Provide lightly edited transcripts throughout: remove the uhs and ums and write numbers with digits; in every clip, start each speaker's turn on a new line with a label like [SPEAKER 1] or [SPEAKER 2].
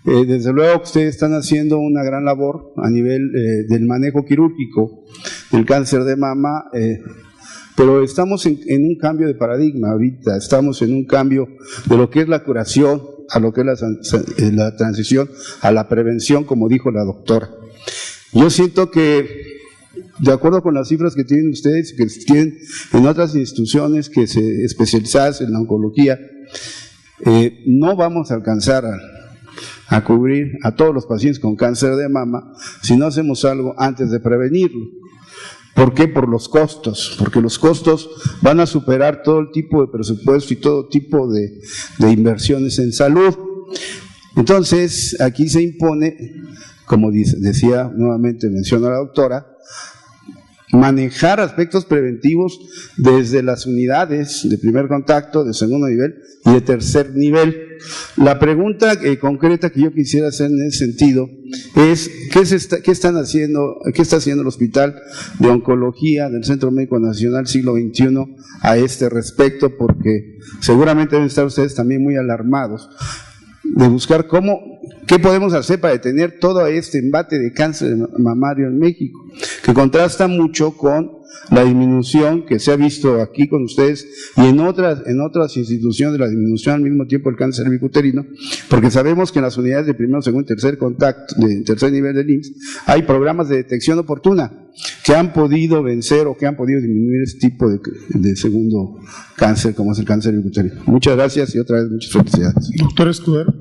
[SPEAKER 1] Desde luego que ustedes están haciendo una gran labor a nivel del manejo quirúrgico del cáncer de mama, pero estamos en un cambio de paradigma ahorita, estamos en un cambio de lo que es la curación a lo que es la transición a la prevención, como dijo la doctora. Yo siento que, de acuerdo con las cifras que tienen ustedes, que tienen en otras instituciones que se especializadas en la oncología, no vamos a alcanzar a cubrir a todos los pacientes con cáncer de mama si no hacemos algo antes de prevenirlo. ¿Por qué? Por los costos, porque los costos van a superar todo el tipo de presupuesto y todo tipo de inversiones en salud. Entonces, aquí se impone, como decía nuevamente, menciona la doctora, manejar aspectos preventivos desde las unidades de primer contacto, de segundo nivel y de tercer nivel. La pregunta concreta que yo quisiera hacer en ese sentido es ¿qué está haciendo el Hospital de Oncología del Centro Médico Nacional Siglo XXI a este respecto? Porque seguramente deben estar ustedes también muy alarmados de buscar qué podemos hacer para detener todo este embate de cáncer mamario en México, que contrasta mucho con la disminución que se ha visto aquí con ustedes y en otras instituciones de la disminución al mismo tiempo del cáncer cervicuterino, porque sabemos que en las unidades de primero, segundo y tercer contacto, de tercer nivel del IMSS, hay programas de detección oportuna que han podido vencer o que han podido disminuir este tipo de segundo cáncer, como es el cáncer cervicuterino. Muchas gracias y otra vez muchas felicidades.
[SPEAKER 2] Doctor Escudero.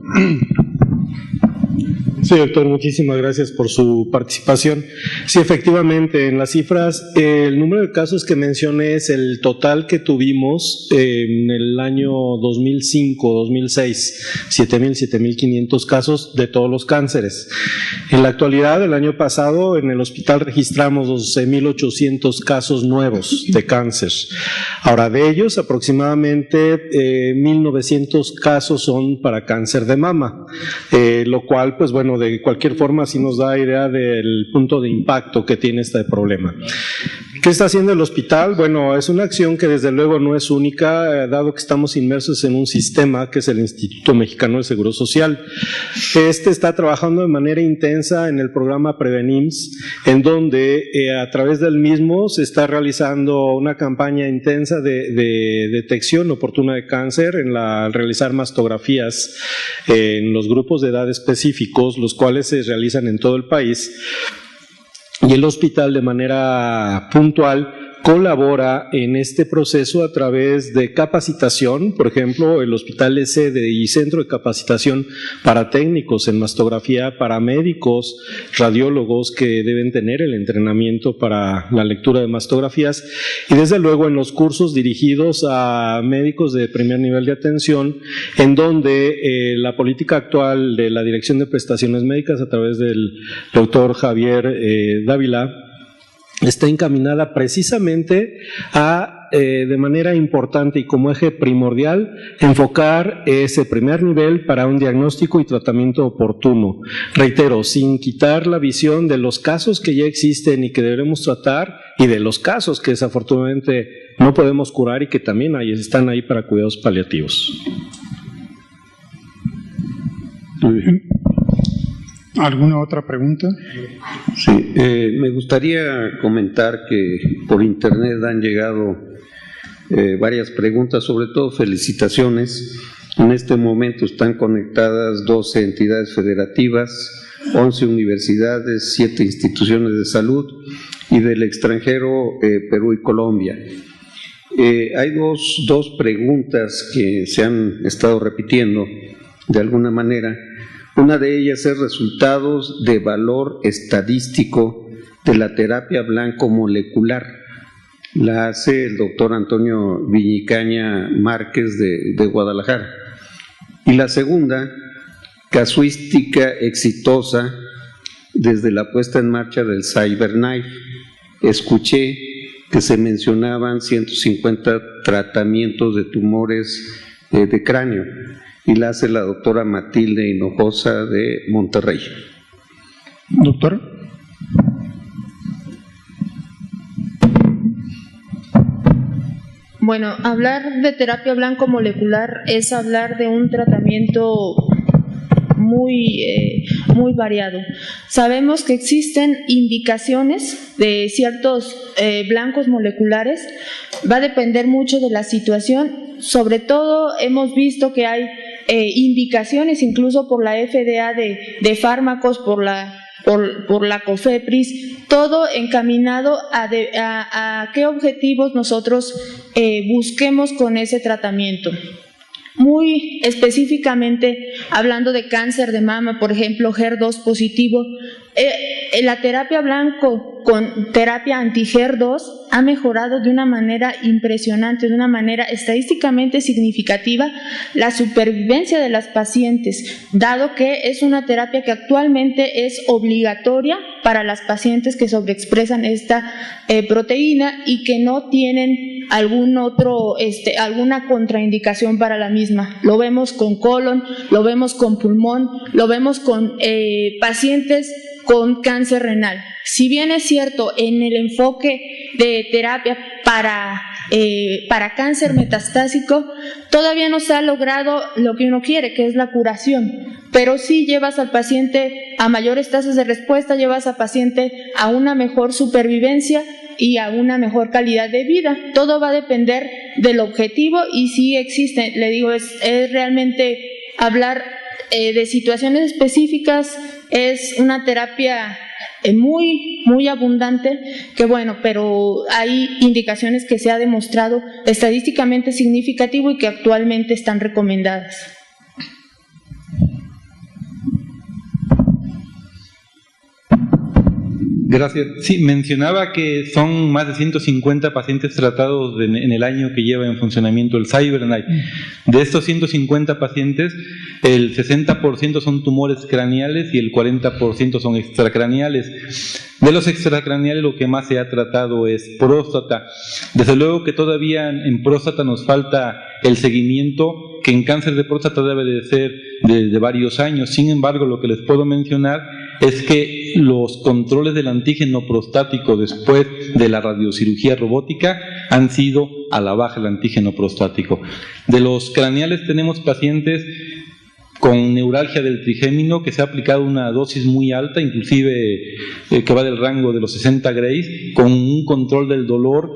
[SPEAKER 3] Sí, doctor, muchísimas gracias por su participación. Sí, efectivamente, en las cifras, el número de casos que mencioné es el total que tuvimos en el año 2005-2006, 7,500 casos de todos los cánceres. En la actualidad, el año pasado, en el hospital registramos 12,800 casos nuevos de cáncer. Ahora, de ellos, aproximadamente 1,900 casos son para cáncer de mama, lo cual, pues bueno, de cualquier forma sí nos da idea del punto de impacto que tiene este problema. ¿Qué está haciendo el hospital? Bueno, es una acción que desde luego no es única, dado que estamos inmersos en un sistema que es el Instituto Mexicano del Seguro Social. Este está trabajando de manera intensa en el programa Prevenims, en donde a través del mismo se está realizando una campaña intensa de detección oportuna de cáncer al realizar mastografías en los grupos de edad específicos, los cuales se realizan en todo el país. Y el hospital de manera puntual colabora en este proceso a través de capacitación. Por ejemplo, el hospital es sede y centro de capacitación para técnicos en mastografía, para médicos, radiólogos que deben tener el entrenamiento para la lectura de mastografías, y desde luego en los cursos dirigidos a médicos de primer nivel de atención, en donde la política actual de la Dirección de Prestaciones Médicas a través del doctor Javier Dávila está encaminada precisamente a, de manera importante y como eje primordial, enfocar ese primer nivel para un diagnóstico y tratamiento oportuno. Reitero, sin quitar la visión de los casos que ya existen y que deberemos tratar, y de los casos que desafortunadamente no podemos curar y que también están ahí para cuidados paliativos.
[SPEAKER 2] Muy bien. ¿Alguna otra pregunta?
[SPEAKER 4] Sí, me gustaría comentar que por internet han llegado varias preguntas, sobre todo felicitaciones. En este momento están conectadas 12 entidades federativas, 11 universidades, 7 instituciones de salud y del extranjero Perú y Colombia. Hay dos preguntas que se han estado repitiendo de alguna manera. Una de ellas es resultados de valor estadístico de la terapia blanco molecular. La hace el doctor Antonio Viñicaña Márquez de Guadalajara. Y la segunda, casuística exitosa desde la puesta en marcha del CyberKnife. Escuché que se mencionaban 150 tratamientos de tumores de cráneo. Y la hace la doctora Matilde Hinojosa de Monterrey.
[SPEAKER 2] Doctor.
[SPEAKER 5] Bueno, hablar de terapia blanco molecular es hablar de un tratamiento muy variado. Sabemos que existen indicaciones de ciertos blancos moleculares, va a depender mucho de la situación. Sobre todo hemos visto que hay indicaciones incluso por la FDA de fármacos, por la COFEPRIS, todo encaminado a qué objetivos nosotros busquemos con ese tratamiento. Muy específicamente, hablando de cáncer de mama, por ejemplo, HER2 positivo, la terapia blanco con terapia anti-HER2 ha mejorado de una manera impresionante, de una manera estadísticamente significativa, la supervivencia de las pacientes, dado que es una terapia que actualmente es obligatoria para las pacientes que sobreexpresan esta proteína y que no tienen alguna contraindicación para la misma. Lo vemos con colon, lo vemos con pulmón, lo vemos con pacientes con cáncer renal. Si bien es cierto, en el enfoque de terapia para cáncer metastásico, todavía no se ha logrado lo que uno quiere, que es la curación, pero sí llevas al paciente a mayores tasas de respuesta, llevas al paciente a una mejor supervivencia y a una mejor calidad de vida. Todo va a depender del objetivo y sí existe, le digo, es realmente hablar de situaciones específicas, es una terapia muy abundante, que bueno, pero hay indicaciones que se ha demostrado estadísticamente significativo y que actualmente están recomendadas.
[SPEAKER 6] Gracias. Sí, mencionaba que son más de 150 pacientes tratados en el año que lleva en funcionamiento el CyberKnife. De estos 150 pacientes, el 60% son tumores craneales y el 40% son extracraneales. De los extracraneales, lo que más se ha tratado es próstata. Desde luego que todavía en próstata nos falta el seguimiento, que en cáncer de próstata debe de ser de varios años. Sin embargo, lo que les puedo mencionar es que los controles del antígeno prostático después de la radiocirugía robótica han sido a la baja el antígeno prostático. De los craneales tenemos pacientes con neuralgia del trigémino que se ha aplicado una dosis muy alta, inclusive que va del rango de los 60 grays, con un control del dolor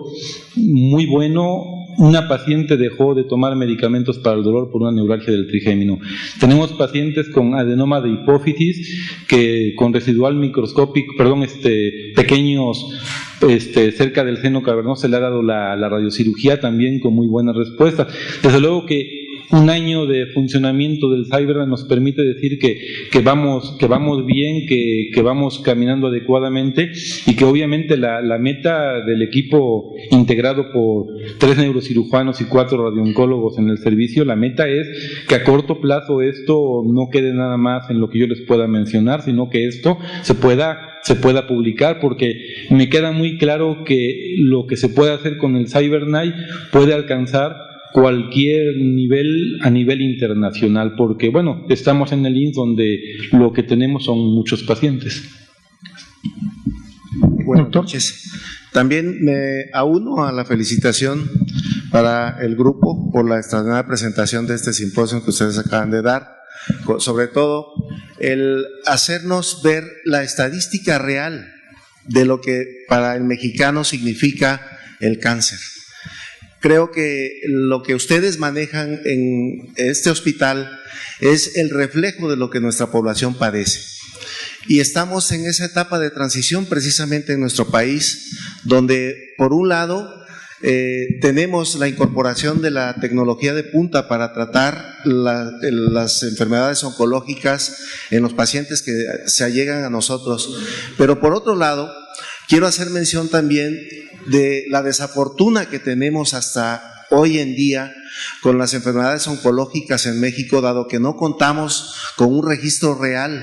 [SPEAKER 6] muy bueno. Una paciente dejó de tomar medicamentos para el dolor por una neuralgia del trigémino. Tenemos pacientes con adenoma de hipófisis que con residual microscópico, pequeños cerca del seno cavernoso se le ha dado la radiocirugía también con muy buena respuesta. Desde luego que un año de funcionamiento del CyberKnife nos permite decir que vamos bien, que vamos caminando adecuadamente y que obviamente la meta del equipo integrado por 3 neurocirujanos y 4 radiooncólogos en el servicio, la meta es que a corto plazo esto no quede nada más en lo que yo les pueda mencionar, sino que esto se pueda publicar, porque me queda muy claro que lo que se puede hacer con el CyberKnife puede alcanzar cualquier nivel a nivel internacional, porque bueno, estamos en el INS donde lo que tenemos son muchos pacientes.
[SPEAKER 7] Buenas noches. También me auno a la felicitación para el grupo por la extraordinaria presentación de este simposio que ustedes acaban de dar, sobre todo el hacernos ver la estadística real de lo que para el mexicano significa el cáncer. Creo que lo que ustedes manejan en este hospital es el reflejo de lo que nuestra población padece. Y estamos en esa etapa de transición precisamente en nuestro país, donde por un lado tenemos la incorporación de la tecnología de punta para tratar las enfermedades oncológicas en los pacientes que se allegan a nosotros, pero por otro lado quiero hacer mención también de la desafortuna que tenemos hasta hoy en día con las enfermedades oncológicas en México, dado que no contamos con un registro real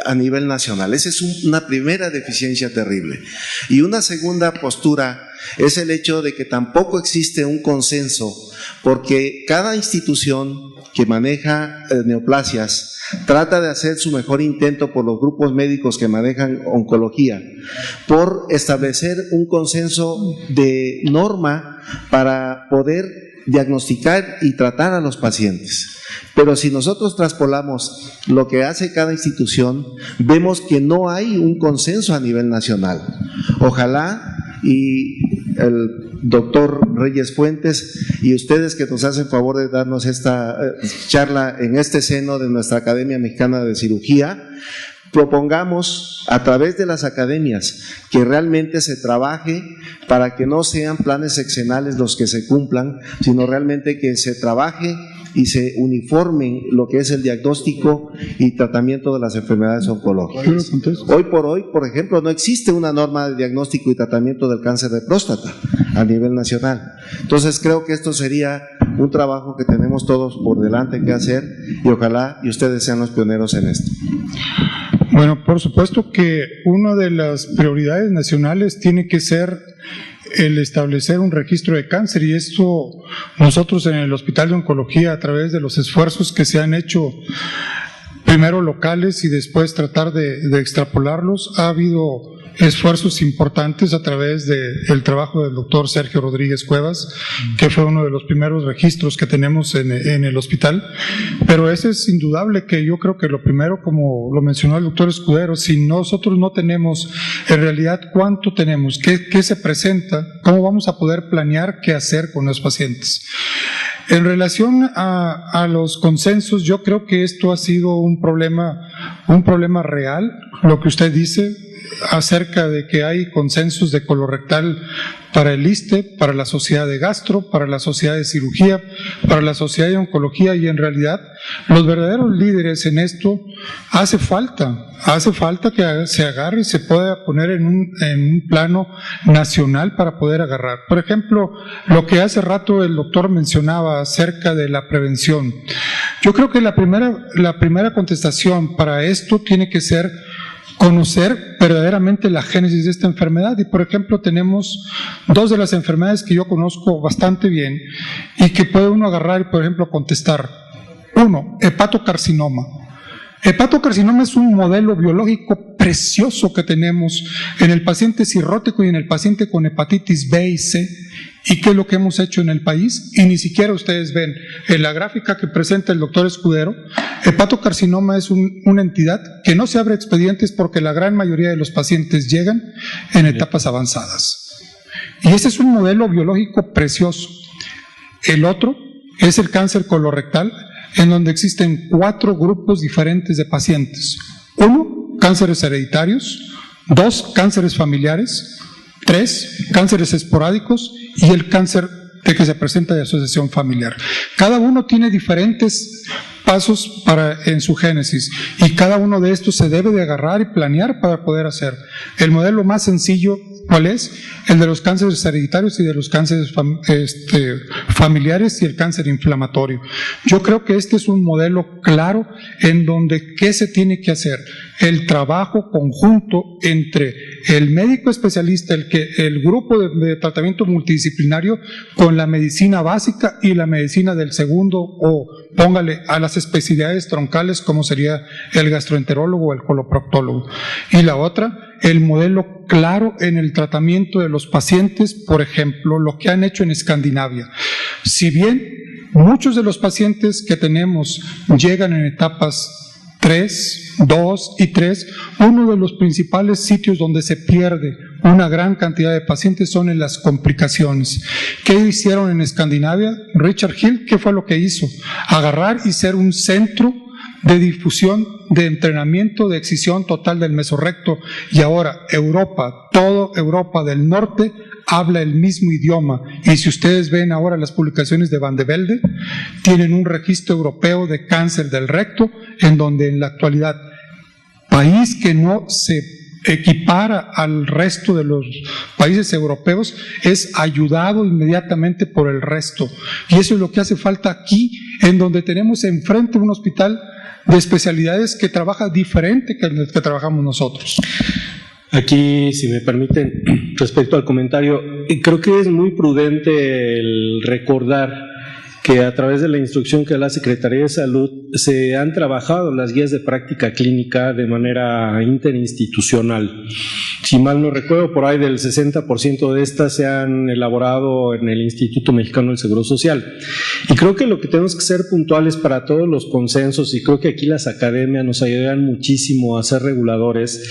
[SPEAKER 7] a nivel nacional. Esa es una primera deficiencia terrible. Y una segunda postura es el hecho de que tampoco existe un consenso, porque cada institución que maneja neoplasias trata de hacer su mejor intento por los grupos médicos que manejan oncología, por establecer un consenso de norma para poder diagnosticar y tratar a los pacientes. Pero si nosotros traspolamos lo que hace cada institución, vemos que no hay un consenso a nivel nacional. Ojalá y el doctor Reyes Fuentes y ustedes que nos hacen favor de darnos esta charla en este seno de nuestra Academia Mexicana de Cirugía, propongamos a través de las academias que realmente se trabaje para que no sean planes sexenales los que se cumplan, sino realmente que se trabaje y se uniformen lo que es el diagnóstico y tratamiento de las enfermedades oncológicas. Hoy por hoy, por ejemplo, no existe una norma de diagnóstico y tratamiento del cáncer de próstata a nivel nacional. Entonces creo que esto sería un trabajo que tenemos todos por delante que hacer y ojalá y ustedes sean los pioneros en esto.
[SPEAKER 2] Bueno, por supuesto que una de las prioridades nacionales tiene que ser el establecer un registro de cáncer, y esto nosotros en el Hospital de Oncología, a través de los esfuerzos que se han hecho primero locales y después tratar de extrapolarlos, ha habido esfuerzos importantes a través del trabajo del doctor Sergio Rodríguez Cuevas, que fue uno de los primeros registros que tenemos en el hospital. Pero ese es indudable que yo creo que lo primero, como lo mencionó el doctor Escudero, si nosotros no tenemos en realidad cuánto tenemos, qué se presenta, cómo vamos a poder planear qué hacer con los pacientes. En relación a los consensos, yo creo que esto ha sido un problema real, lo que usted dice acerca de que hay consensos de colorectal para el ISSSTE, para la Sociedad de Gastro, para la Sociedad de Cirugía, para la Sociedad de Oncología, y en realidad los verdaderos líderes en esto hace falta que se agarre y se pueda poner en un plano nacional para poder agarrar. Por ejemplo, lo que hace rato el doctor mencionaba acerca de la prevención. Yo creo que la primera contestación para esto tiene que ser conocer verdaderamente la génesis de esta enfermedad. Y por ejemplo tenemos dos de las enfermedades que yo conozco bastante bien y que puede uno agarrar y por ejemplo contestar. Uno, hepatocarcinoma. Hepatocarcinoma es un modelo biológico precioso que tenemos en el paciente cirrótico y en el paciente con hepatitis B y C. ¿Y qué es lo que hemos hecho en el país? Y ni siquiera ustedes ven en la gráfica que presenta el doctor Escudero, hepatocarcinoma es una entidad que no se abre expedientes porque la gran mayoría de los pacientes llegan en etapas avanzadas. Y ese es un modelo biológico precioso. El otro es el cáncer colorectal, en donde existen 4 grupos diferentes de pacientes. 1, cánceres hereditarios. 2, cánceres familiares. 3, cánceres esporádicos, y el cáncer de que se presenta de asociación familiar. Cada uno tiene diferentes pasos en su génesis, y cada uno de estos se debe de agarrar y planear para poder hacer. El modelo más sencillo, ¿cuál es? El de los cánceres hereditarios y de los cánceres familiares y el cáncer inflamatorio. Yo creo que este es un modelo claro en donde ¿qué se tiene que hacer? El trabajo conjunto entre el médico especialista, el grupo de tratamiento multidisciplinario, con la medicina básica y la medicina del segundo, o póngale a las especialidades troncales como sería el gastroenterólogo o el coloproctólogo. Y la otra, el modelo claro en el tratamiento de los pacientes, por ejemplo, lo que han hecho en Escandinavia. Si bien muchos de los pacientes que tenemos llegan en etapas 3, 2 y 3, uno de los principales sitios donde se pierde una gran cantidad de pacientes son en las complicaciones. ¿Qué hicieron en Escandinavia? Richard Hill, ¿qué fue lo que hizo? Agarrar y ser un centro de difusión, de entrenamiento, de excisión total del mesorrecto, y ahora Europa, toda Europa del norte habla el mismo idioma. Y si ustedes ven ahora las publicaciones de Van de Velde, tienen un registro europeo de cáncer del recto, en donde en la actualidad, país que no se equipara al resto de los países europeos, es ayudado inmediatamente por el resto. Y eso es lo que hace falta aquí, en donde tenemos enfrente un hospital de especialidades que trabaja diferente que el que trabajamos nosotros.
[SPEAKER 3] Aquí, si me permiten, respecto al comentario, creo que es muy prudente el recordar que a través de la instrucción que da la Secretaría de Salud se han trabajado las guías de práctica clínica de manera interinstitucional. Si mal no recuerdo, por ahí del 60% de estas se han elaborado en el Instituto Mexicano del Seguro Social. Y creo que lo que tenemos que ser puntuales para todos los consensos, y creo que aquí las academias nos ayudan muchísimo a ser reguladores,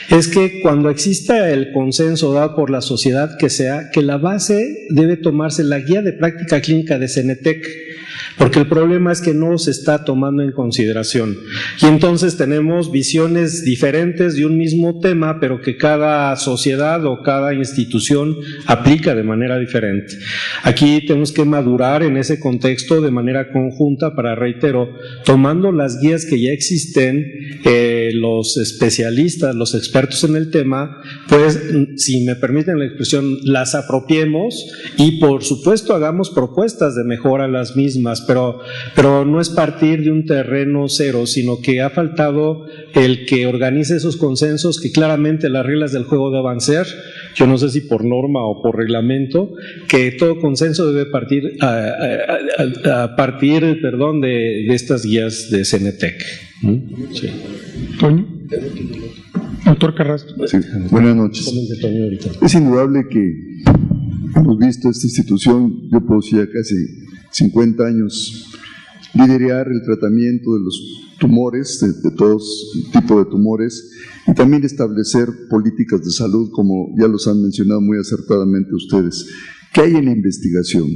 [SPEAKER 3] es que cuando exista el consenso dado por la sociedad que sea, que la base debe tomarse la guía de práctica clínica de CENETEC, porque el problema es que no se está tomando en consideración. Y entonces tenemos visiones diferentes de un mismo tema, pero que cada sociedad o cada institución aplica de manera diferente. Aquí tenemos que madurar en ese contexto de manera conjunta para, reitero, tomando las guías que ya existen, los especialistas, los expertos en el tema, pues, si me permiten la expresión, las apropiemos y, por supuesto, hagamos propuestas de mejora a las mismas, pero no es partir de un terreno cero, sino que ha faltado el que organice esos consensos, que claramente las reglas del juego deben ser, yo no sé si por norma o por reglamento, que todo consenso debe partir a partir de estas guías de CENETEC. Sí.
[SPEAKER 2] Toño. Doctor Carrasco.
[SPEAKER 8] Sí. Buenas noches. Es indudable que hemos visto esta institución, yo puedo decir, casi 50 años, liderar el tratamiento de los tumores, de todos tipos de tumores, y también establecer políticas de salud, como ya los han mencionado muy acertadamente ustedes. ¿Qué hay en la investigación?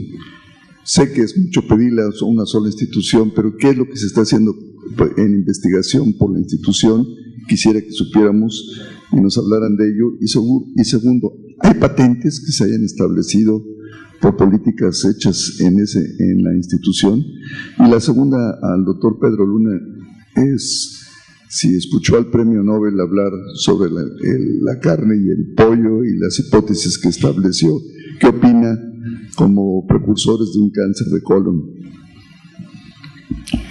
[SPEAKER 8] Sé que es mucho pedirle a una sola institución, pero ¿qué es lo que se está haciendo en investigación por la institución? Quisiera que supiéramos y nos hablaran de ello. Y segundo, ¿hay patentes que se hayan establecido por políticas hechas en la institución? Y la segunda, al doctor Pedro Luna, es si escuchó al premio Nobel hablar sobre la carne y el pollo y las hipótesis que estableció. ¿Qué opina como precursores de un cáncer de colon?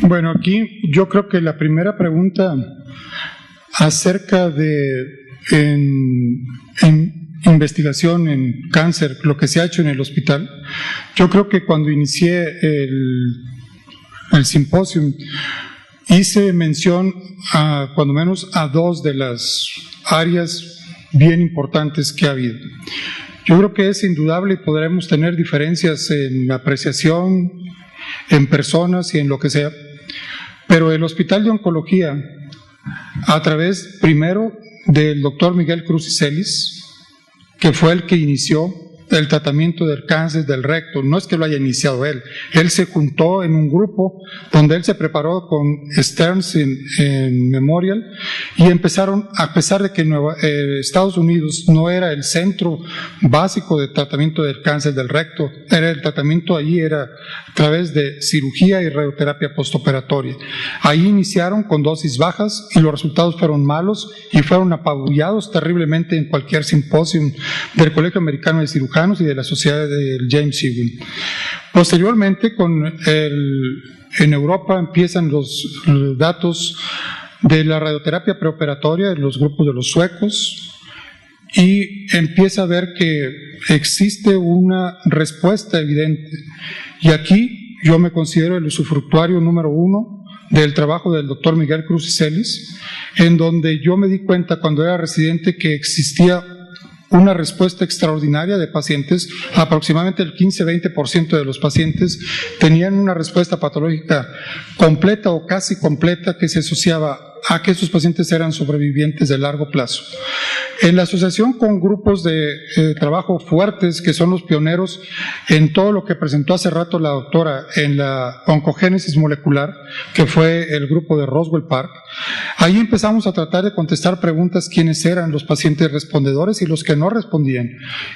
[SPEAKER 2] Bueno, aquí yo creo que la primera pregunta acerca de investigación en cáncer, lo que se ha hecho en el hospital, yo creo que cuando inicié el simposio hice mención cuando menos a dos de las áreas bien importantes que ha habido. Yo creo que es indudable y podremos tener diferencias en apreciación, en personas y en lo que sea, pero el Hospital de Oncología, a través primero del doctor Miguel Cruz y Celis, que fue el que inició el tratamiento del cáncer del recto, no es que lo haya iniciado él se juntó en un grupo donde él se preparó con Stearns en Memorial y empezaron, a pesar de que Estados Unidos no era el centro básico de tratamiento del cáncer del recto, el tratamiento allí era a través de cirugía y radioterapia postoperatoria. Ahí iniciaron con dosis bajas y los resultados fueron malos y fueron apabullados terriblemente en cualquier simposio del Colegio Americano de Cirujanos y de la Sociedad del James Ewing. Posteriormente, en Europa empiezan los datos de la radioterapia preoperatoria en los grupos de los suecos y empieza a ver que existe una respuesta evidente. Y aquí yo me considero el usufructuario número uno del trabajo del doctor Miguel Cruz y Celis, en donde yo me di cuenta cuando era residente que existía una respuesta extraordinaria de pacientes. Aproximadamente el 15-20% de los pacientes tenían una respuesta patológica completa o casi completa que se asociaba a que esos pacientes eran sobrevivientes de largo plazo. En la asociación con grupos de trabajo fuertes, que son los pioneros en todo lo que presentó hace rato la doctora en la oncogénesis molecular, que fue el grupo de Roswell Park, ahí empezamos a tratar de contestar preguntas: quiénes eran los pacientes respondedores y los que no respondían,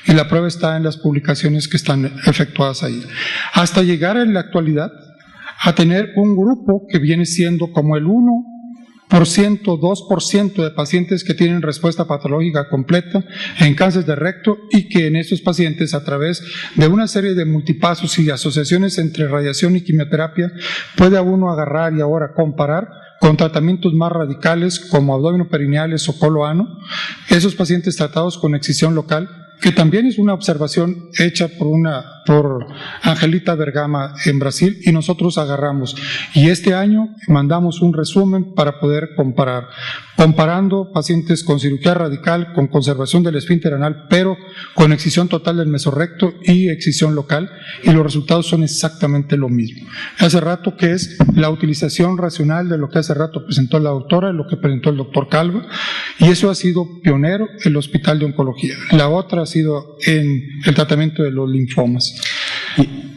[SPEAKER 2] y la prueba está en las publicaciones que están efectuadas ahí, hasta llegar en la actualidad a tener un grupo que viene siendo como el 1%, 2% de pacientes que tienen respuesta patológica completa en cáncer de recto, y que en estos pacientes, a través de una serie de multipasos y asociaciones entre radiación y quimioterapia, puede uno agarrar y ahora comparar con tratamientos más radicales como abdominoperineales o coloano, esos pacientes tratados con excisión local, que también es una observación hecha por una por Angelita Bergama en Brasil, y nosotros agarramos. Y este año mandamos un resumen para poder comparar, comparando pacientes con cirugía radical, con conservación del esfínter anal, pero con excisión total del mesorrecto y excisión local, y los resultados son exactamente lo mismo. Hace rato que es la utilización racional de lo que hace rato presentó la doctora, lo que presentó el doctor Calva, y eso ha sido pionero en el Hospital de Oncología. La otra ha sido en el tratamiento de los linfomas.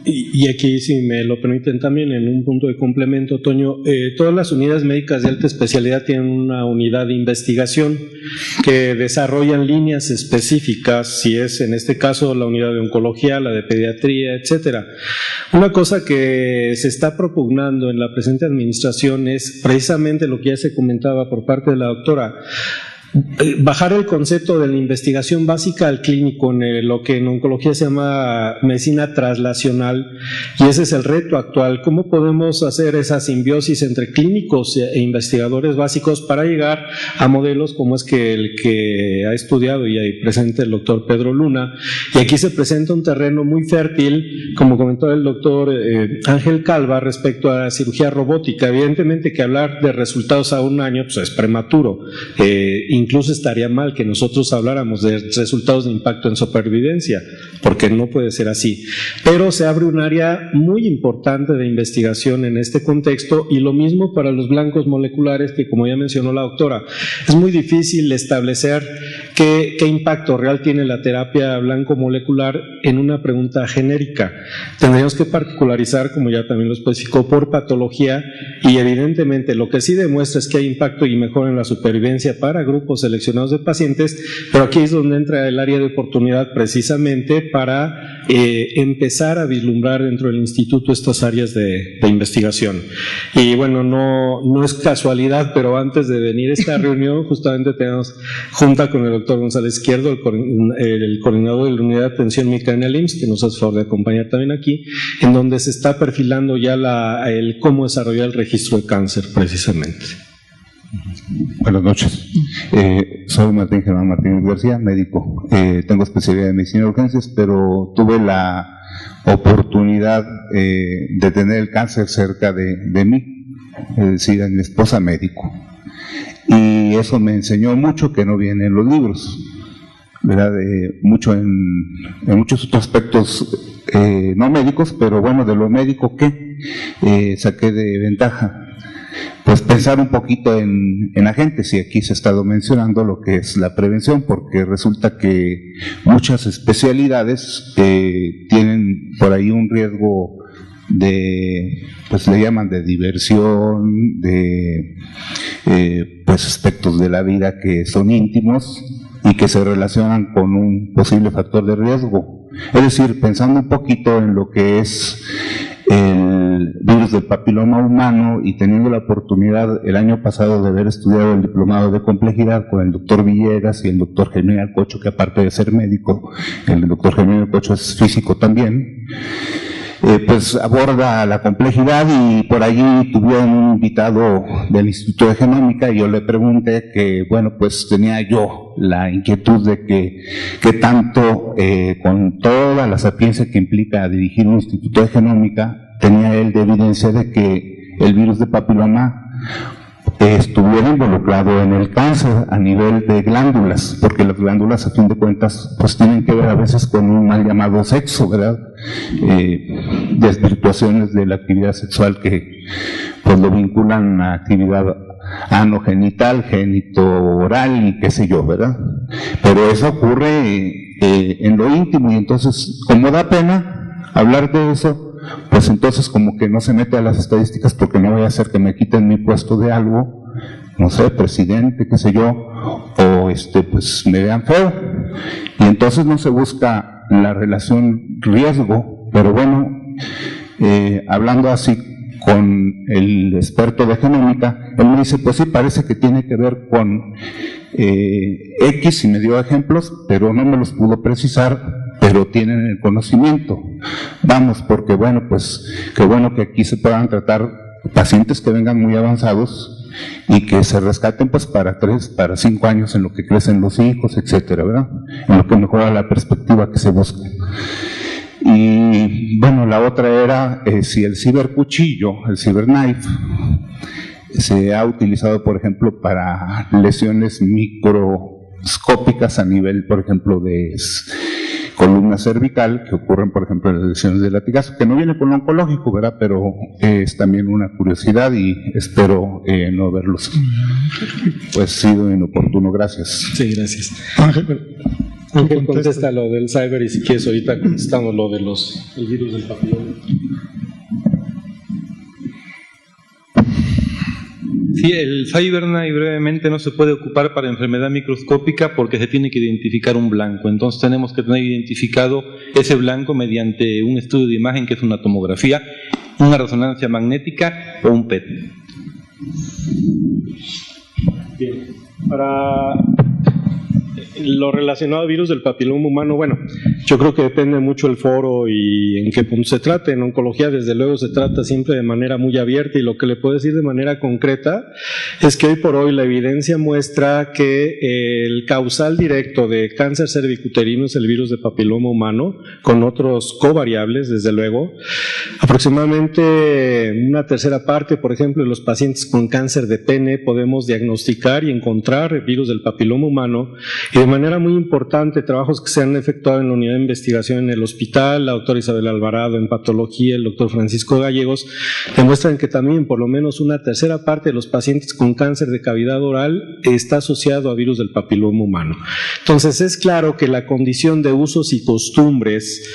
[SPEAKER 3] Y aquí, si me lo permiten también, en un punto de complemento, Toño, todas las unidades médicas de alta especialidad tienen una unidad de investigación que desarrollan líneas específicas, si es en este caso la unidad de oncología, la de pediatría, etcétera. Una cosa que se está propugnando en la presente administración es precisamente lo que ya se comentaba por parte de la doctora: bajar el concepto de la investigación básica al clínico, en lo que en oncología se llama medicina translacional, y ese es el reto actual. ¿Cómo podemos hacer esa simbiosis entre clínicos e investigadores básicos para llegar a modelos como es que el que ha estudiado y ahí presente el doctor Pedro Luna? Y aquí se presenta un terreno muy fértil, como comentó el doctor Ángel Calva, respecto a la cirugía robótica. Evidentemente que hablar de resultados a un año pues es prematuro. Incluso estaría mal que nosotros habláramos de resultados de impacto en supervivencia, porque no puede ser así. Pero se abre un área muy importante de investigación en este contexto, y lo mismo para los blancos moleculares, que como ya mencionó la doctora, es muy difícil establecer qué impacto real tiene la terapia blanco molecular en una pregunta genérica. Tendríamos que particularizar, como ya también lo especificó, por patología, y evidentemente lo que sí demuestra es que hay impacto y mejora en la supervivencia para grupos seleccionados de pacientes, pero aquí es donde entra el área de oportunidad precisamente para empezar a vislumbrar dentro del instituto estas áreas de investigación. Y bueno, no es casualidad, pero antes de venir a esta reunión justamente tenemos junta con el doctor González Izquierdo, el coordinador de la unidad de atención médica en el IMSS, que nos hace favor de acompañar también aquí, en donde se está perfilando ya el cómo desarrollar el registro de cáncer precisamente.
[SPEAKER 9] Buenas noches, soy Martín Germán Martínez García, médico. Tengo especialidad en medicina de urgencias, pero tuve la oportunidad de tener el cáncer cerca de mí, es decir, a mi esposa médico, y eso me enseñó mucho que no viene en los libros, ¿verdad? Mucho en muchos otros aspectos no médicos, pero bueno, de lo médico que saqué de ventaja. Pues pensar un poquito en agentes, y aquí se ha estado mencionando lo que es la prevención, porque resulta que muchas especialidades tienen por ahí un riesgo de, pues le llaman de diversión, de pues aspectos de la vida que son íntimos y que se relacionan con un posible factor de riesgo. Es decir, pensando un poquito en lo que es el virus del papiloma humano, y teniendo la oportunidad el año pasado de haber estudiado el diplomado de complejidad con el doctor Villegas y el doctor Germán Alcocho, que aparte de ser médico, el doctor Germán Alcocho es físico también, pues aborda la complejidad, y por allí tuvieron un invitado del Instituto de Genómica, y yo le pregunté que, bueno, pues tenía yo la inquietud de que tanto, con toda la sapiencia que implica dirigir un Instituto de Genómica, tenía él de evidencia de que el virus de papiloma estuviera involucrado en el cáncer a nivel de glándulas, porque las glándulas a fin de cuentas pues tienen que ver a veces con un mal llamado sexo, ¿verdad? Desvirtuaciones de la actividad sexual que pues lo vinculan a actividad anogenital, genito-oral y qué sé yo, ¿verdad? Pero eso ocurre en lo íntimo, y entonces, como da pena hablar de eso, pues entonces como que no se mete a las estadísticas, porque no voy a hacer que me quiten mi puesto de algo, no sé, presidente, qué sé yo, o pues me vean feo, y entonces no se busca la relación riesgo. Pero bueno, hablando así con el experto de genómica, él me dice, pues sí, parece que tiene que ver con X, y me dio ejemplos, pero no me los pudo precisar, pero tienen el conocimiento. Vamos, porque bueno, pues qué bueno que aquí se puedan tratar pacientes que vengan muy avanzados y que se rescaten pues para 3, para 5 años en lo que crecen los hijos, etcétera, ¿verdad? En lo que mejora la perspectiva que se busca. Y bueno, la otra era si el cibercuchillo, el cyberknife, se ha utilizado, por ejemplo, para lesiones microscópicas a nivel, por ejemplo, de columna cervical, que ocurren, por ejemplo, en las lesiones de latigazo, que no viene con lo oncológico, ¿verdad? Pero es también una curiosidad y espero no haberlos pues sido inoportuno. Gracias.
[SPEAKER 3] Sí, gracias. Ángel, contesta lo del cyber y si quieres ahorita contestamos lo de el virus del papiloma.
[SPEAKER 6] Sí, el CyberKnife brevemente no se puede ocupar para enfermedad microscópica porque se tiene que identificar un blanco. Entonces tenemos que tener identificado ese blanco mediante un estudio de imagen que es una tomografía, una resonancia magnética o un PET.
[SPEAKER 3] Bien. Para lo relacionado al virus del papiloma humano, bueno, yo creo que depende mucho el foro y en qué punto se trate. En oncología, desde luego, se trata siempre de manera muy abierta, y lo que le puedo decir de manera concreta es que hoy por hoy la evidencia muestra que el causal directo de cáncer cervicuterino es el virus de papiloma humano, con otros covariables, desde luego. Aproximadamente una tercera parte, por ejemplo, de los pacientes con cáncer de pene podemos diagnosticar y encontrar el virus del papiloma humano, y de manera muy importante, trabajos que se han efectuado en la unidad de investigación en el hospital, la doctora Isabel Alvarado en patología, el doctor Francisco Gallegos, demuestran que también por lo menos una tercera parte de los pacientes con cáncer de cavidad oral está asociado a virus del papiloma humano. Entonces es claro que la condición de usos y costumbres,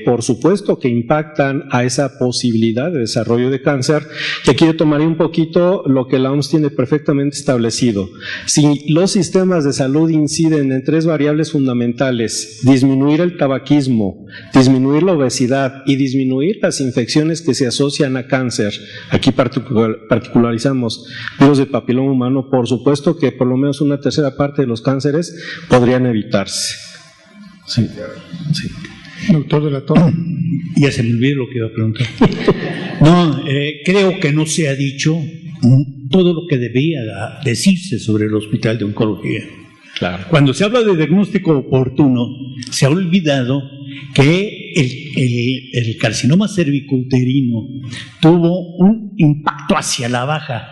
[SPEAKER 3] por supuesto que impactan a esa posibilidad de desarrollo de cáncer, y aquí yo tomaría un poquito lo que la OMS tiene perfectamente establecido. Si los sistemas de salud inciden en tres variables fundamentales: disminuir el tabaquismo, disminuir la obesidad y disminuir las infecciones que se asocian a cáncer, aquí particularizamos virus de papiloma humano, por supuesto que por lo menos una tercera parte de los cánceres podrían evitarse. Sí. Sí.
[SPEAKER 2] Doctor de la Torre.
[SPEAKER 10] Ya se me olvidó lo que iba a preguntar. No, creo que no se ha dicho todo lo que debía decirse sobre el Hospital de Oncología.
[SPEAKER 3] Claro.
[SPEAKER 10] Cuando se habla de diagnóstico oportuno, se ha olvidado que el carcinoma cervicuterino tuvo un impacto hacia la baja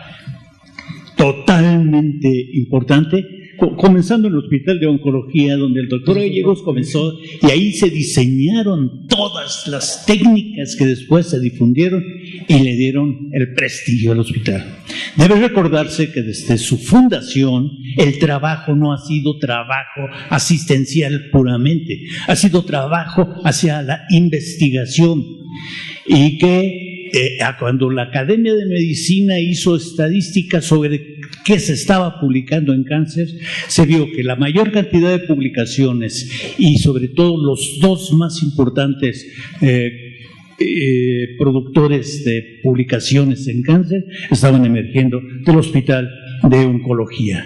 [SPEAKER 10] totalmente importante, comenzando en el Hospital de Oncología, donde el doctor Gallegos comenzó, y ahí se diseñaron todas las técnicas que después se difundieron y le dieron el prestigio al hospital. Debe recordarse que desde su fundación el trabajo no ha sido trabajo asistencial puramente, ha sido trabajo hacia la investigación, y que cuando la Academia de Medicina hizo estadísticas sobre qué se estaba publicando en cáncer, se vio que la mayor cantidad de publicaciones, y sobre todo los dos más importantes productores de publicaciones en cáncer, estaban emergiendo del Hospital de Oncología.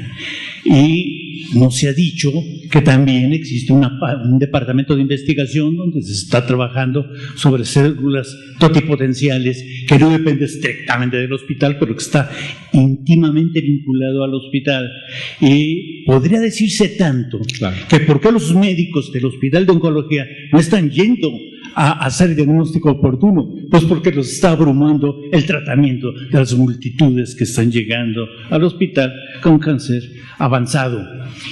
[SPEAKER 10] Y no se ha dicho que también existe un departamento de investigación donde se está trabajando sobre células totipotenciales, que no depende estrictamente del hospital, pero que está íntimamente vinculado al hospital. Y podría decirse tanto, claro, que ¿por qué los médicos del Hospital de Oncología no están yendo a hacer diagnóstico oportuno? Pues porque los está abrumando el tratamiento de las multitudes que están llegando al hospital con cáncer avanzado.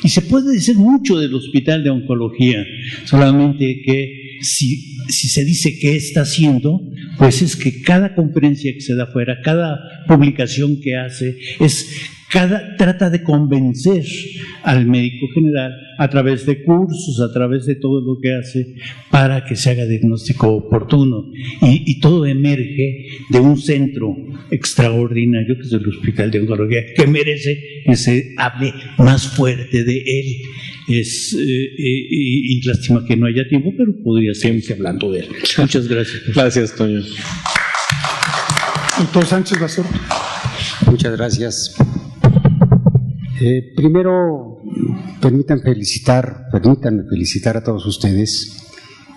[SPEAKER 10] Y se puede decir mucho del Hospital de Oncología, solamente que si se dice qué está haciendo, pues es que cada conferencia que se da afuera, cada publicación que hace, trata de convencer al médico general a través de cursos, a través de todo lo que hace, para que se haga diagnóstico oportuno. Y todo emerge de un centro extraordinario que es el Hospital de Oncología, que merece que se hable más fuerte de él. Y lástima que no haya tiempo, pero podría seguirse hablando de él. Muchas gracias.
[SPEAKER 3] Gracias, Toño.
[SPEAKER 2] Doctor Sánchez Basurto.
[SPEAKER 11] Muchas gracias. Primero, permítanme felicitar a todos ustedes.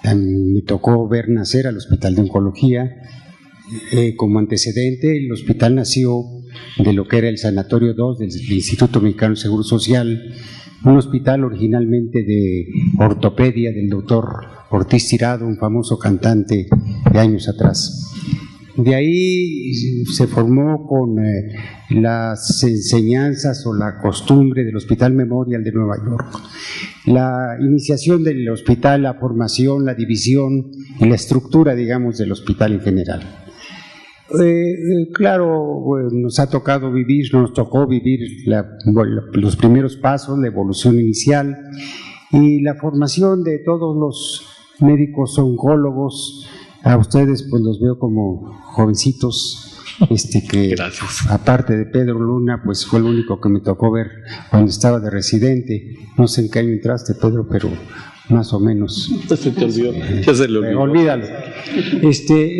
[SPEAKER 11] Me tocó ver nacer al Hospital de Oncología. Como antecedente, el hospital nació de lo que era el Sanatorio 2 del Instituto Mexicano de Seguro Social, un hospital originalmente de ortopedia del doctor Ortiz Tirado, un famoso cantante de años atrás. De ahí se formó con las enseñanzas o la costumbre del Hospital Memorial de Nueva York. La iniciación del hospital, la formación, la división y la estructura, digamos, del hospital en general. Claro, nos tocó vivir los primeros pasos, la evolución inicial y la formación de todos los médicos oncólogos. A ustedes pues los veo como jovencitos, que gracias. Aparte de Pedro Luna, pues fue el único que me tocó ver cuando estaba de residente. No sé en qué año entraste, Pedro, pero más o menos.
[SPEAKER 3] Se te olvidó. Ya se le olvidó.
[SPEAKER 11] Olvídalo.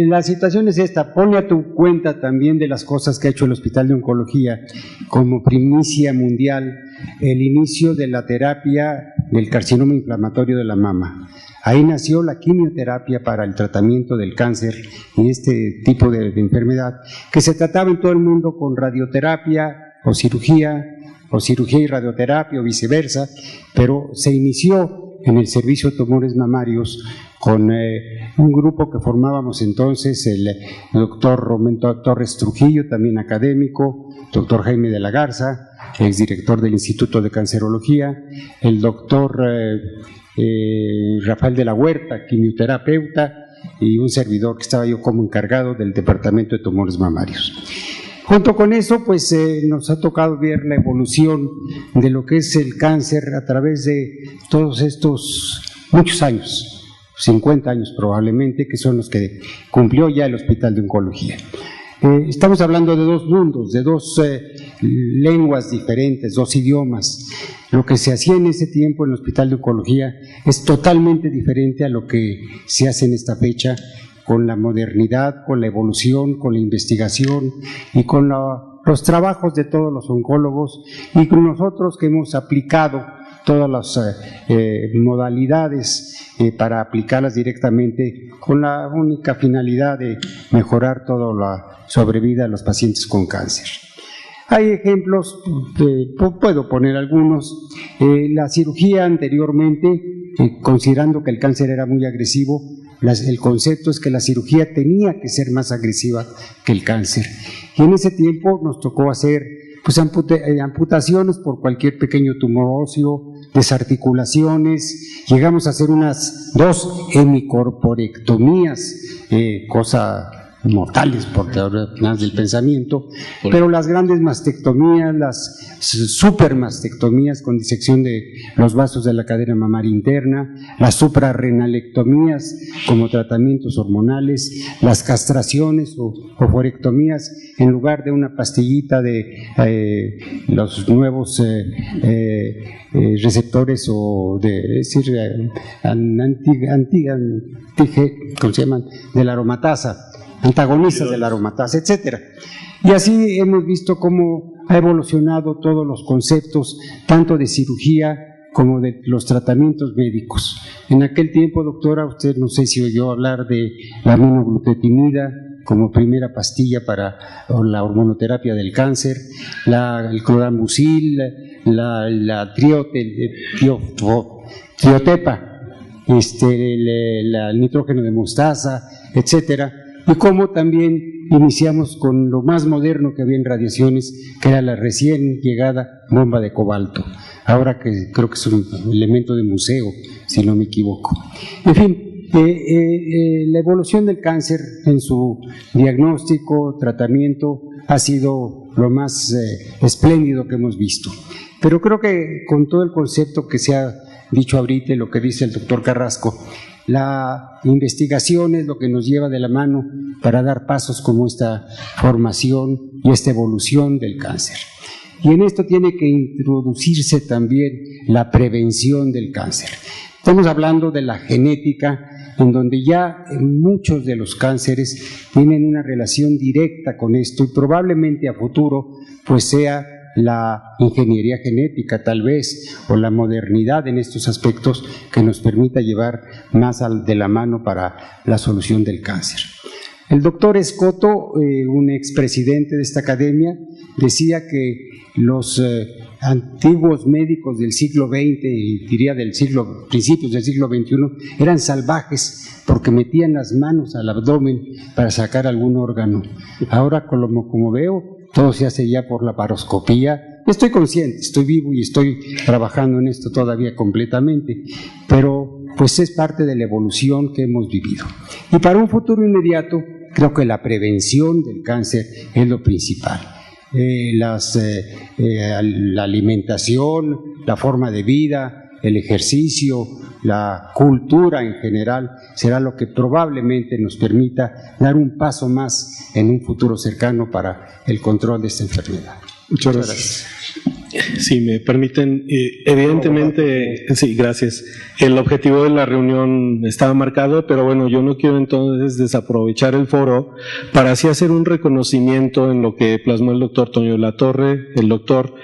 [SPEAKER 11] La situación es esta. Ponle a tu cuenta también de las cosas que ha hecho el Hospital de Oncología como primicia mundial, el inicio de la terapia del carcinoma inflamatorio de la mama. Ahí nació la quimioterapia para el tratamiento del cáncer y este tipo de enfermedad, que se trataba en todo el mundo con radioterapia o cirugía y radioterapia o viceversa, pero se inició en el servicio de tumores mamarios con un grupo que formábamos entonces, el doctor Romento Torres Trujillo, también académico, doctor Jaime de la Garza, exdirector del Instituto de Cancerología, el doctor Rafael de la Huerta, quimioterapeuta, y un servidor que estaba yo como encargado del Departamento de Tumores Mamarios. Junto con eso, pues nos ha tocado ver la evolución de lo que es el cáncer a través de todos estos muchos años, 50 años probablemente, que son los que cumplió ya el Hospital de Oncología. Estamos hablando de dos mundos, de dos lenguas diferentes, dos idiomas. Lo que se hacía en ese tiempo en el Hospital de Oncología es totalmente diferente a lo que se hace en esta fecha, con la modernidad, con la evolución, con la investigación y con los trabajos de todos los oncólogos y con nosotros que hemos aplicado todas las modalidades para aplicarlas directamente con la única finalidad de mejorar toda la sobrevida de los pacientes con cáncer. Hay ejemplos, puedo poner algunos. La cirugía anteriormente, considerando que el cáncer era muy agresivo, el concepto es que la cirugía tenía que ser más agresiva que el cáncer. Y en ese tiempo nos tocó hacer pues, amputaciones por cualquier pequeño tumor óseo, desarticulaciones, llegamos a hacer unas 2 hemicorporectomías, cosa mortales por teorías del pensamiento, pero las grandes mastectomías, las supermastectomías con disección de los vasos de la cadera mamaria interna, las suprarrenalectomías como tratamientos hormonales, las castraciones o oophorectomías en lugar de una pastillita de los nuevos receptores o de ¿cómo se llaman? De la aromatasa, antagonistas de la aromatasa, etcétera. Y así hemos visto cómo ha evolucionado todos los conceptos, tanto de cirugía como de los tratamientos médicos. En aquel tiempo, doctora, usted no sé si oyó hablar de la aminoglutetimida como primera pastilla para la hormonoterapia del cáncer, el clorambucil, la triotepa, el nitrógeno de mostaza, etcétera. Y cómo también iniciamos con lo más moderno que había en radiaciones, que era la recién llegada bomba de cobalto, ahora que creo que es un elemento de museo, si no me equivoco. En fin, la evolución del cáncer en su diagnóstico, tratamiento, ha sido lo más espléndido que hemos visto. Pero creo que con todo el concepto que se ha dicho ahorita, lo que dice el doctor Carrasco, la investigación es lo que nos lleva de la mano para dar pasos como esta formación y esta evolución del cáncer. Y en esto tiene que introducirse también la prevención del cáncer. Estamos hablando de la genética, en donde ya muchos de los cánceres tienen una relación directa con esto y probablemente a futuro pues sea la ingeniería genética tal vez o la modernidad en estos aspectos que nos permita llevar más de la mano para la solución del cáncer. El doctor Escoto, un expresidente de esta academia, decía que los antiguos médicos del siglo XX y diría principios del siglo XXI eran salvajes porque metían las manos al abdomen para sacar algún órgano. Ahora, como veo, todo se hace ya por la paroscopía. Estoy consciente, estoy vivo y estoy trabajando en esto todavía completamente, pero pues es parte de la evolución que hemos vivido. Y para un futuro inmediato, creo que la prevención del cáncer es lo principal. La alimentación, la forma de vida, el ejercicio, la cultura en general será lo que probablemente nos permita dar un paso más en un futuro cercano para el control de esta enfermedad.
[SPEAKER 3] Muchas gracias. Si me permiten, evidentemente, sí, gracias. El objetivo de la reunión estaba marcado, pero bueno, yo no quiero entonces desaprovechar el foro para así hacer un reconocimiento en lo que plasmó el doctor Toño de la Torre, el doctor,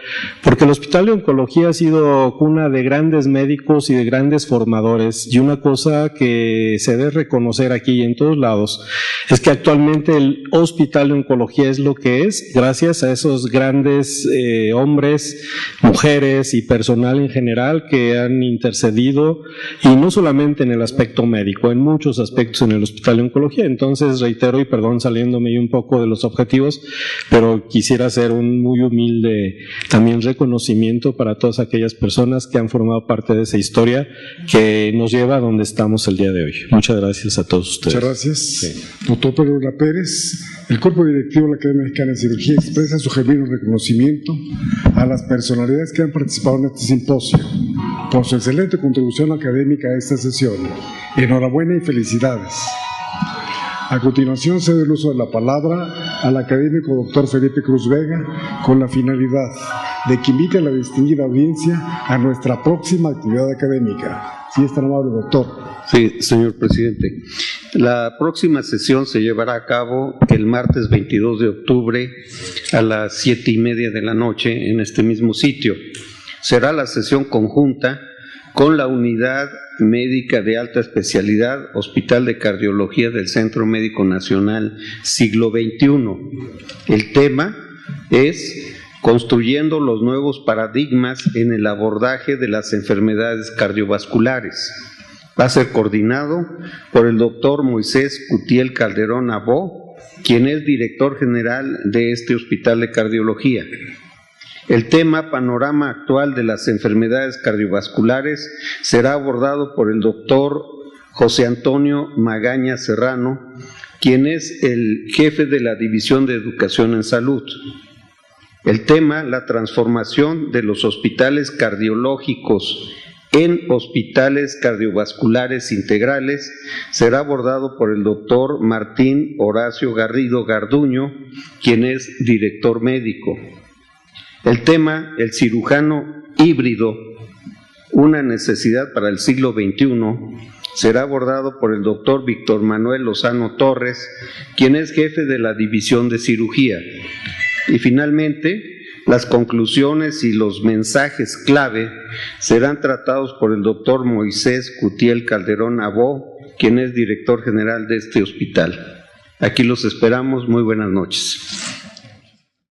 [SPEAKER 3] porque el Hospital de Oncología ha sido cuna de grandes médicos y de grandes formadores, y una cosa que se debe reconocer aquí y en todos lados es que actualmente el Hospital de Oncología es lo que es gracias a esos grandes hombres, mujeres y personal en general que han intercedido, y no solamente en el aspecto médico, en muchos aspectos en el Hospital de Oncología. Entonces reitero, y perdón saliéndome un poco de los objetivos, pero quisiera hacer un muy humilde también reconocimiento para todas aquellas personas que han formado parte de esa historia que nos lleva a donde estamos el día de hoy. Muchas gracias a todos ustedes.
[SPEAKER 12] Muchas gracias.
[SPEAKER 3] Sí.
[SPEAKER 12] Doctor Pedro Ura Pérez, el Cuerpo Directivo de la Academia Mexicana de Cirugía expresa su genuino reconocimiento a las personalidades que han participado en este simposio por su excelente contribución académica a esta sesión. Enhorabuena y felicidades. A continuación cedo el uso de la palabra al académico doctor Felipe Cruz Vega con la finalidad de que invite a la distinguida audiencia a nuestra próxima actividad académica. Si es tan amable, doctor.
[SPEAKER 4] Sí, señor presidente. La próxima sesión se llevará a cabo el martes 22 de octubre a las 7:30 de la noche en este mismo sitio. Será la sesión conjunta con la Unidad Médica de Alta Especialidad, Hospital de Cardiología del Centro Médico Nacional Siglo XXI. El tema es construyendo los nuevos paradigmas en el abordaje de las enfermedades cardiovasculares. Va a ser coordinado por el doctor Moisés Cutiel Calderón Abó, quien es director general de este Hospital de Cardiología. El tema panorama actual de las enfermedades cardiovasculares será abordado por el doctor José Antonio Magaña Serrano, quien es el jefe de la División de Educación en Salud. El tema, la transformación de los hospitales cardiológicos en hospitales cardiovasculares integrales, será abordado por el doctor Martín Horacio Garrido Garduño, quien es director médico. El tema, el cirujano híbrido, una necesidad para el siglo XXI, será abordado por el doctor Víctor Manuel Lozano Torres, quien es jefe de la División de Cirugía. Y finalmente, las conclusiones y los mensajes clave serán tratados por el doctor Moisés Cutiel Calderón Abó, quien es director general de este hospital. Aquí los esperamos. Muy buenas noches.